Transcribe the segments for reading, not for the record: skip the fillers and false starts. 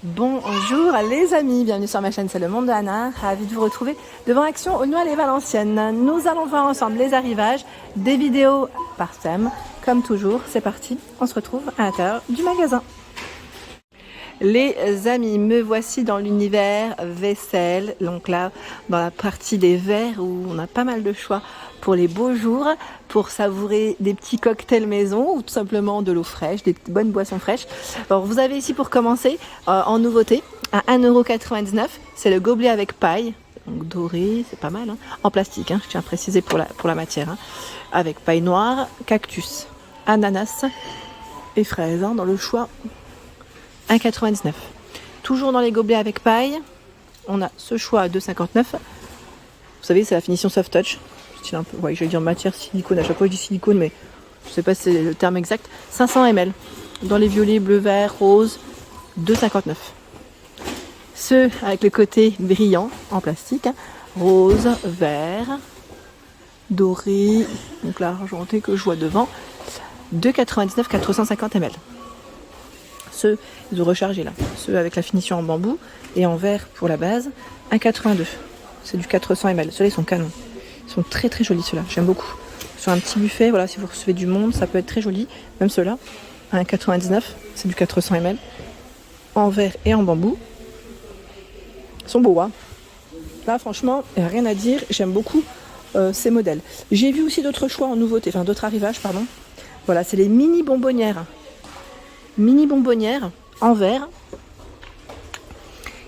Bonjour les amis, bienvenue sur ma chaîne C'est le monde de Anna, ravie de vous retrouver devant Action Aulnoy-les-Valenciennes. Nous allons voir ensemble les arrivages, des vidéos par thème, comme toujours, c'est parti, on se retrouve à l'intérieur du magasin. Les amis, me voici dans l'univers vaisselle, donc là dans la partie des verres où on a pas mal de choix pour les beaux jours, pour savourer des petits cocktails maison ou tout simplement de l'eau fraîche, des bonnes boissons fraîches. Alors vous avez ici pour commencer en nouveauté à 1,99 €, c'est le gobelet avec paille, donc doré, c'est pas mal, hein, en plastique, hein, je tiens à préciser pour la matière, hein, avec paille noire, cactus, ananas et fraises, hein, dans le choix 1,99 €. Toujours dans les gobelets avec paille, on a ce choix à 2,59 €. Vous savez, c'est la finition soft touch. Style un peu, ouais, je vais dire matière silicone. À chaque fois, je dis silicone, mais je ne sais pas si c'est le terme exact. 500 ml. Dans les violets, bleu, vert, rose, 2,59 €. Ceux avec le côté brillant en plastique, hein, rose, vert, doré, donc l'argenté que je vois devant, 2,99 €, 450 ml. Ceux, ils ont rechargé là, ceux avec la finition en bambou et en verre pour la base, 1,82 €. C'est du 400 ml. Ceux-là, ils sont canons. Ils sont très très jolis, ceux-là, j'aime beaucoup. Sur un petit buffet, voilà, si vous recevez du monde, ça peut être très joli. Même ceux-là, 1,99 €, c'est du 400 ml. En verre et en bambou. Ils sont beaux, hein. Là, franchement, il n'y a rien à dire. J'aime beaucoup ces modèles. J'ai vu aussi d'autres choix en nouveauté, enfin d'autres arrivages, pardon. Voilà, c'est les mini bonbonnières. Mini bonbonnière en verre,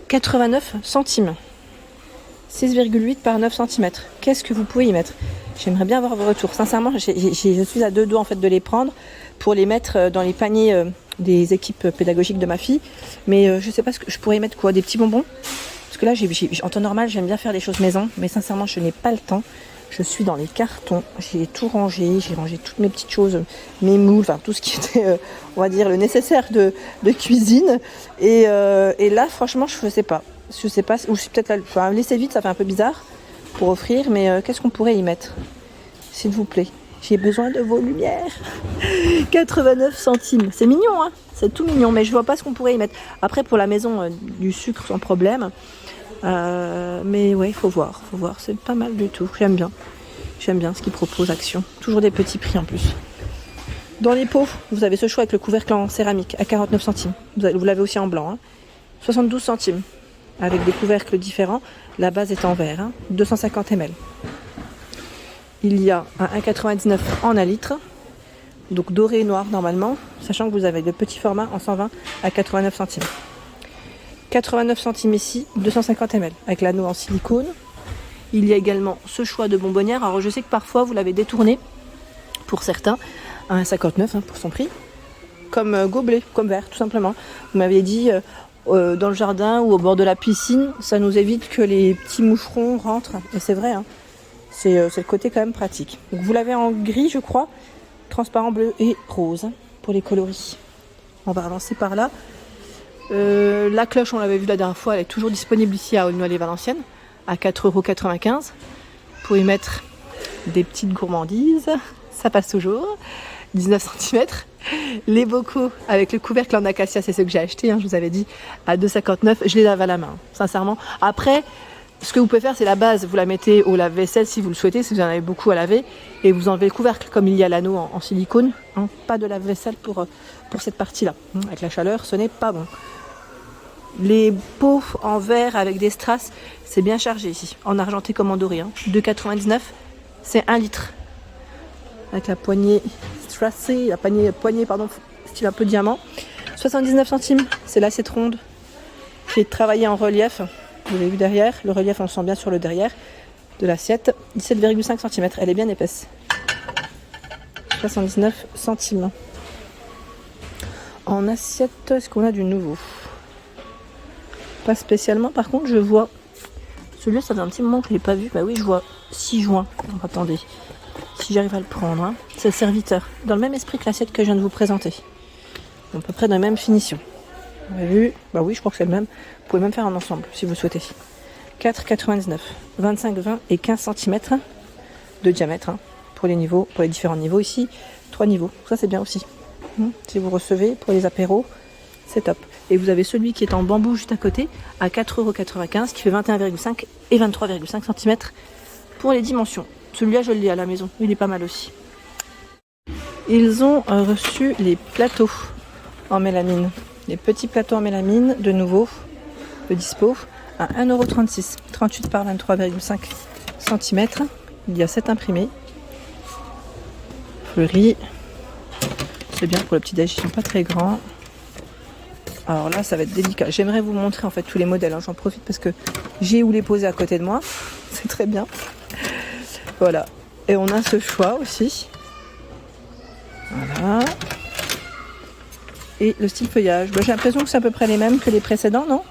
89 centimes, 6,8 par 9 cm. Qu'est-ce que vous pouvez y mettre? J'aimerais bien avoir vos retours. Sincèrement, je suis à deux doigts en fait de les prendre pour les mettre dans les paniers des équipes pédagogiques de ma fille. Mais je sais pas ce que je pourrais y mettre, quoi, des petits bonbons. Parce que là, en temps normal, j'aime bien faire les choses maison, mais sincèrement, je n'ai pas le temps. Je suis dans les cartons, j'ai tout rangé, j'ai rangé toutes mes petites choses, mes moules, enfin tout ce qui était, on va dire, le nécessaire de cuisine. Et là, franchement, je sais pas, ou c'est peut-être là, enfin, laisser vite, ça fait un peu bizarre pour offrir, mais qu'est-ce qu'on pourrait y mettre, s'il vous plaît? J'ai besoin de vos lumières. 89 centimes, c'est mignon, hein, c'est tout mignon, mais je vois pas ce qu'on pourrait y mettre. Après, pour la maison, du sucre sans problème. Mais ouais, faut voir, c'est pas mal du tout, j'aime bien ce qu'ils proposent Action, toujours des petits prix en plus. Dans les pots, vous avez ce choix avec le couvercle en céramique à 49 centimes, vous l'avez aussi en blanc, hein. 72 centimes, avec des couvercles différents, la base est en verre, hein. 250 ml. Il y a un 1,99 € en 1 litre, donc doré et noir normalement, sachant que vous avez le petit format en 120 à 89 centimes. 89 centimes ici, 250 ml, avec l'anneau en silicone. Il y a également ce choix de bonbonnière. Alors je sais que parfois vous l'avez détourné, pour certains, à 1,59 € pour son prix, comme gobelet, comme verre, tout simplement. Vous m'aviez dit, dans le jardin ou au bord de la piscine, ça nous évite que les petits moucherons rentrent. Et c'est vrai, hein. C'est le côté quand même pratique. Donc vous l'avez en gris, je crois, transparent, bleu et rose, hein, pour les coloris. On va avancer par là. La cloche, on l'avait vu la dernière fois, elle est toujours disponible ici à Aulnoy-les-Valenciennes à 4,95 € pour y mettre des petites gourmandises, ça passe toujours. 19 cm. Les bocaux avec le couvercle en acacia, c'est ceux que j'ai acheté, hein, je vous avais dit, à 2,59 €. Je les lave à la main, sincèrement. Après, ce que vous pouvez faire, c'est la base, vous la mettez au lave-vaisselle si vous le souhaitez, si vous en avez beaucoup à laver, et vous enlevez le couvercle comme il y a l'anneau en silicone, hein. Pas de lave-vaisselle pour cette partie-là, hein. Avec la chaleur, ce n'est pas bon. Les pots en verre avec des strass, c'est bien chargé ici, en argenté comme en doré, hein. 2,99 €, c'est 1 litre. Avec la poignée strassée, poignée, style un peu diamant. 79 centimes, c'est l'assiette ronde qui est travaillée en relief. Vous avez vu derrière, le relief on le sent bien sur le derrière de l'assiette. 17,5 cm, elle est bien épaisse. 79 centimes. En assiette, est-ce qu'on a du nouveau? Pas spécialement, par contre je vois, celui-là ça fait un petit moment que je ne l'ai pas vu, bah oui je vois 6 juin, alors, attendez, si j'arrive à le prendre, hein. C'est le serviteur, dans le même esprit que l'assiette que je viens de vous présenter, à peu près dans la même finition. Vous avez vu, bah oui je crois que c'est le même, vous pouvez même faire un ensemble si vous souhaitez. 4,99, 25, 20 et 15 cm de diamètre, hein, pour les niveaux, pour les différents niveaux ici, 3 niveaux, ça c'est bien aussi, si vous recevez pour les apéros. C'est top. Et vous avez celui qui est en bambou juste à côté à 4,95 € qui fait 21,5 et 23,5 cm pour les dimensions. Celui-là, je l'ai à la maison. Il est pas mal aussi. Ils ont reçu les plateaux en mélamine. Les petits plateaux en mélamine, de nouveau, de dispo, à 1,36 €. 38 par 23,5 cm. Il y a 7 imprimés. Fleuris. C'est bien pour le petit déj, ils sont pas très grands. Alors là, ça va être délicat. J'aimerais vous montrer en fait tous les modèles. Hein. J'en profite parce que j'ai où les poser à côté de moi. C'est très bien. Voilà. Et on a ce choix aussi. Voilà. Et le style feuillage. Bah, j'ai l'impression que c'est à peu près les mêmes que les précédents, non?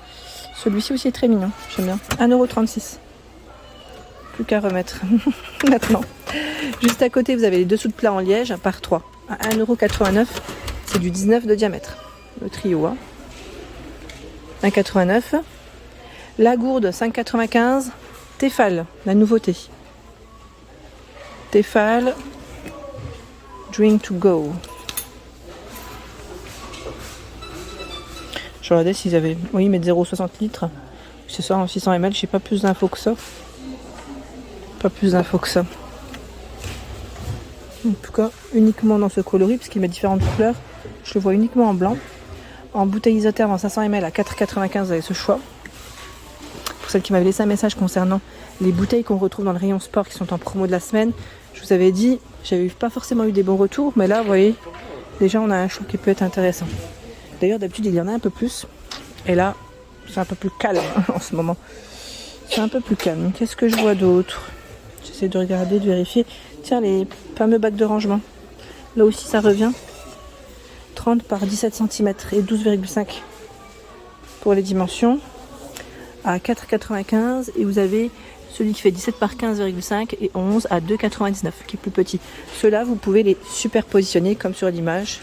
Celui-ci aussi est très mignon. J'aime bien. 1,36 €. Plus qu'à remettre maintenant. Juste à côté, vous avez les dessous de plat en liège par 3 à 1,89 €. C'est du 19 de diamètre. Le trio, hein. 1,89 €. La gourde, 5,95 €. Tefal, la nouveauté. Tefal, drink to go. Je regardais s'ils avaient... Oui, ils mettent 0,60 litres. C'est ça, en 600 ml. Je sais pas plus d'infos que ça. Pas plus d'infos que ça. En tout cas, uniquement dans ce coloris, puisqu'il met différentes couleurs. Je le vois uniquement en blanc. En bouteille isotherme en 500 ml à 4,95 €, vous avez ce choix. Pour celles qui m'avaient laissé un message concernant les bouteilles qu'on retrouve dans le rayon sport qui sont en promo de la semaine, je vous avais dit, j'avais pas forcément eu des bons retours, mais là, vous voyez, déjà on a un choix qui peut être intéressant. D'ailleurs, d'habitude, il y en a un peu plus. Et là, c'est un peu plus calme en ce moment. C'est un peu plus calme. Qu'est-ce que je vois d'autre? J'essaie de regarder, de vérifier. Tiens, les fameux bacs de rangement. Là aussi, ça revient. 30 par 17 cm et 12,5 pour les dimensions. À 4,95 €. Et vous avez celui qui fait 17 par 15,5 et 11 à 2,99 € qui est plus petit. Ceux-là, vous pouvez les superpositionner comme sur l'image.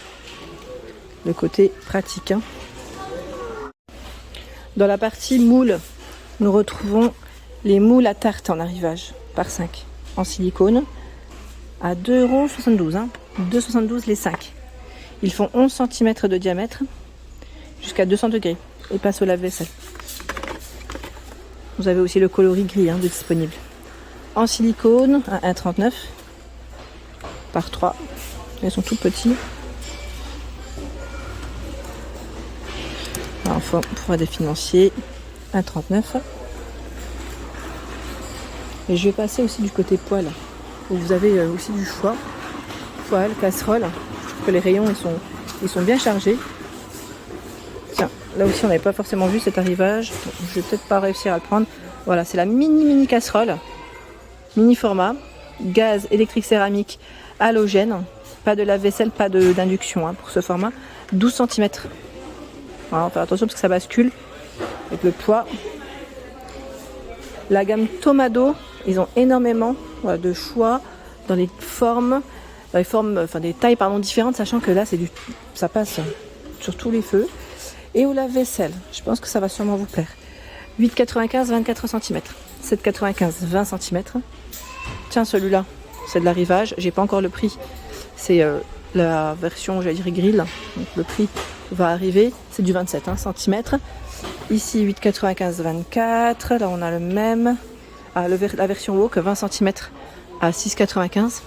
Le côté pratique. Hein. Dans la partie moule, nous retrouvons les moules à tarte en arrivage par 5 en silicone à 2,72 €. Hein. 2,72 € les 5. Ils font 11 cm de diamètre jusqu'à 200 degrés et passent au lave-vaisselle. Vous avez aussi le coloris gris de disponible. En silicone à 1,39 € par 3. Ils sont tout petits. Enfin, pour des financiers, 1,39 €. Et je vais passer aussi du côté poêle, où vous avez aussi du choix. Poêle, casserole. Je trouve que les rayons ils sont bien chargés. Tiens, là aussi on n'avait pas forcément vu cet arrivage. Bon, je vais peut-être pas réussir à le prendre. Voilà, c'est la mini casserole. Mini format. Gaz, électrique, céramique, halogène. Pas de lave-vaisselle, pas d'induction pour ce format. 12 cm. Voilà, on va faire attention parce que ça bascule avec le poids. La gamme Tomado, ils ont énormément de choix dans les formes, des tailles différentes, sachant que là ça passe sur tous les feux. Et au lave-vaisselle, je pense que ça va sûrement vous plaire. 8,95 24 cm, 7,95 20 cm. Tiens, celui-là, c'est de l'arrivage, j'ai pas encore le prix. C'est la version, j'allais dire grill, donc le prix va arriver, c'est du 27 cm. Ici 8,95 24, là on a le même. La version wok 20 cm à 6,95.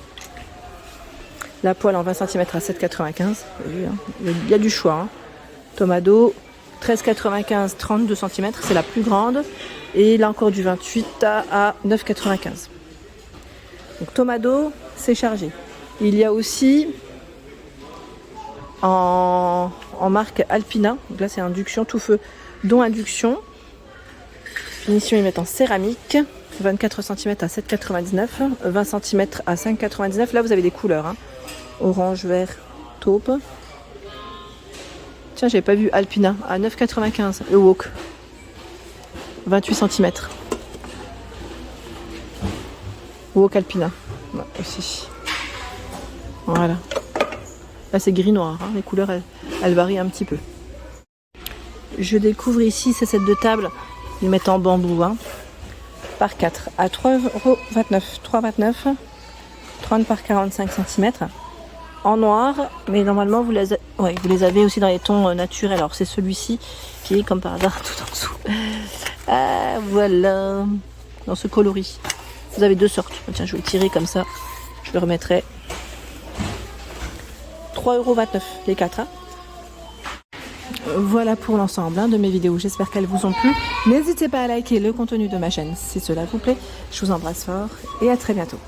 La poêle en 20 cm à 7,95. Il y a du choix. Tomado 13,95 32 cm, c'est la plus grande. Et là encore du 28 à 9,95. Donc Tomado, c'est chargé. Il y a aussi en marque Alpina, donc là c'est induction tout feu, dont induction. Finition, ils mettent en céramique. 24 cm à 7,99, 20 cm à 5,99. Là vous avez des couleurs. Orange, vert, taupe. Tiens, j'avais pas vu Alpina à 9,95. Le wok. 28 cm. Wok Alpina. Ouais, aussi. Voilà. Là c'est gris noir. Les couleurs elles varient un petit peu. Je découvre ici ces sets de table. Ils mettent en bambou. Par 4 à 3,29 €. 3,29 €. 30 par 45 cm. en noir, mais normalement vous les avez aussi dans les tons naturels. Alors c'est celui-ci qui est comme par hasard tout en dessous. Ah, voilà, dans ce coloris. Vous avez 2 sortes. Tiens, je vais le tirer comme ça. Je le remettrai. 3,29 € les 4. Hein. Voilà pour l'ensemble de mes vidéos. J'espère qu'elles vous ont plu. N'hésitez pas à liker le contenu de ma chaîne si cela vous plaît. Je vous embrasse fort et à très bientôt.